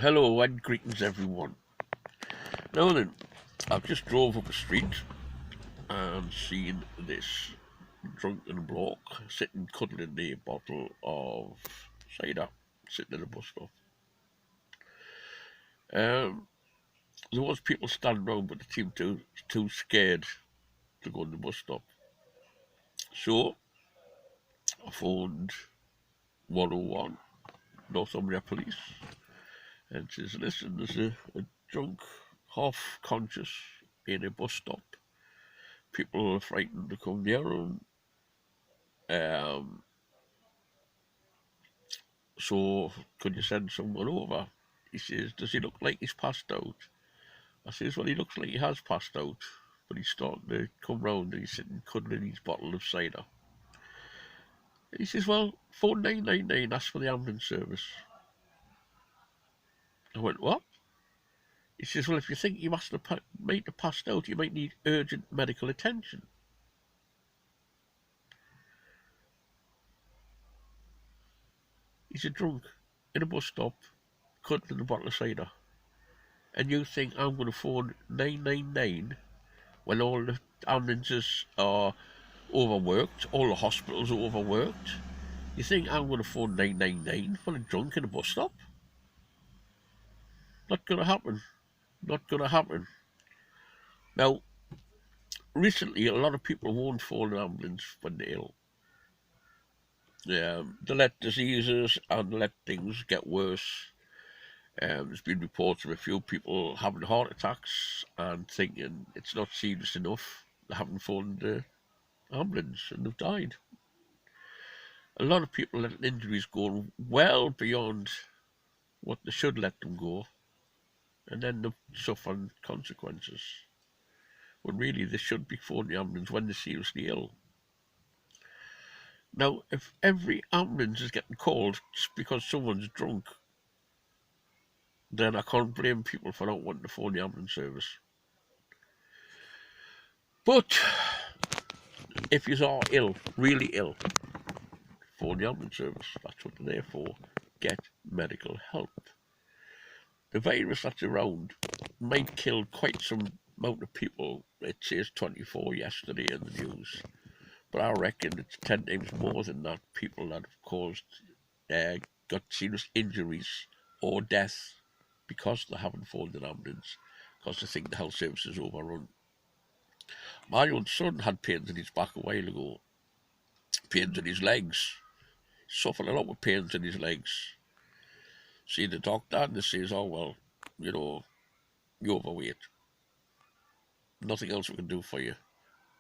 Hello and greetings everyone. Now then, I've just drove up a street and seen this drunken bloke sitting cuddling a bottle of cider sitting in a bus stop. Um, there was people standing around but they seemed too scared to go to the bus stop. So I phoned 101 Northumbria Police and says, listen, there's a drunk, half conscious in a bus stop. People are frightened to come near him. Um, so could you send someone over? He says, does he look like he's passed out? I says, well, he looks like he has passed out, but he's starting to come round and he's sitting cuddling his bottle of cider. He says, well, phone 999, ask for the ambulance service. I went, what? He says, well, if you think you might have passed out, you might need urgent medical attention. He's a drunk in a bus stop, cuddling a bottle of cider. And you think I'm going to phone 999 when all the ambulances are overworked, all the hospitals are overworked? You think I'm going to phone 999 for a drunk in a bus stop? Not going to happen. Not going to happen. Now, recently, a lot of people won't phone an ambulance when they're ill. They let diseases and let things get worse. There's been reports of a few people having heart attacks and thinking it's not serious enough. They haven't phoned the ambulance and they've died. A lot of people let injuries go well beyond what they should let them go and end up suffering consequences. When really they should be phoning the ambulance when they're seriously ill. Now, if every ambulance is getting called just because someone's drunk, then I can't blame people for not wanting to phone the ambulance service. But if you are ill, really ill, phone the ambulance service. That's what they're there for. Get medical help. The virus that's around might kill quite some amount of people. It says 24 yesterday in the news. But I reckon it's 10 times more than that. People that got serious injuries or death because they haven't phoned an ambulance, because they think the health service is overrun. My own son had pains in his back a while ago, pains in his legs, suffered a lot with pains in his legs. See the doctor and they says, oh well, you're overweight. Nothing else we can do for you.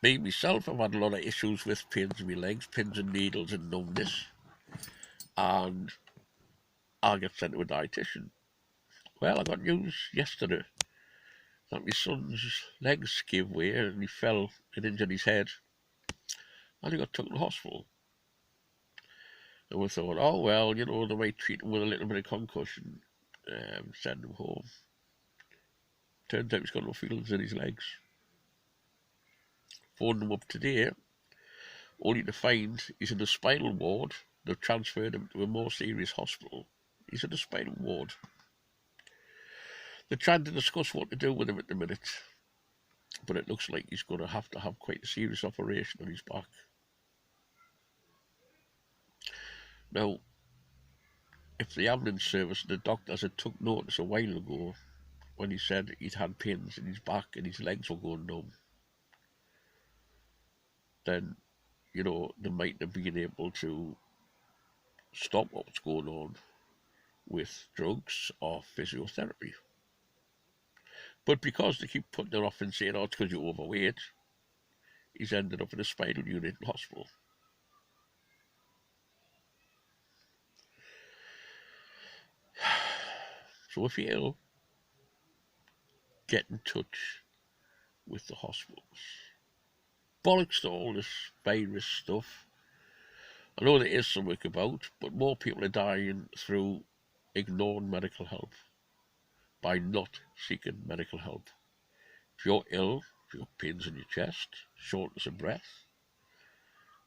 Me, myself, I've had a lot of issues with pains in my legs, pins and needles and numbness. And I'll get sent to a dietitian. Well, I got news yesterday that my son's legs gave way and he fell and injured his head. And he got taken to the hospital. And we thought, oh well, they might treat him with a little bit of concussion and send him home. Turns out he's got no feelings in his legs. Phoned him up today, only to find he's in the spinal ward. They've transferred him to a more serious hospital. He's in the spinal ward. They're trying to discuss what to do with him at the minute. But it looks like he's going to have quite a serious operation on his back. Now, if the ambulance service and the doctors had took notice a while ago when he said he'd had pains in his back and his legs were going numb, then, they might have been able to stop what's going on with drugs or physiotherapy. But because they keep putting it off and saying, oh, it's because you're overweight, he's ended up in a spinal unit in hospital. So if you're ill, get in touch with the hospitals. Bollocks to all this virus stuff. I know there is something about, but more people are dying through ignoring medical help, by not seeking medical help. If you're ill, if you've got pains in your chest, shortness of breath,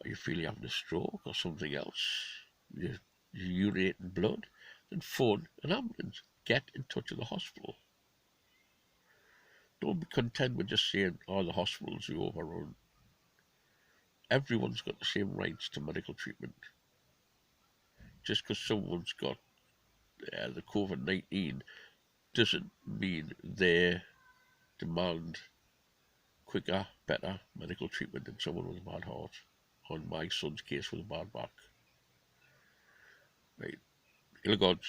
or you feel you're having a stroke or something else, you're urinating blood, then phone an ambulance. get in touch with the hospital. Don't be content with just saying, oh, the hospitals are overrun. Everyone's got the same rights to medical treatment. Just because someone's got the COVID-19 doesn't mean they demand quicker, better medical treatment than someone with a bad heart. On my son's case with a bad back. Right. Ill gods,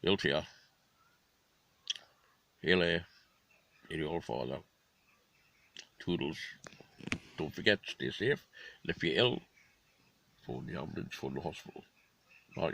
ill tear, ill air, in your father. Toodles. Don't forget, stay safe. And if you're ill, phone the ambulance, phone the hospital. Bye.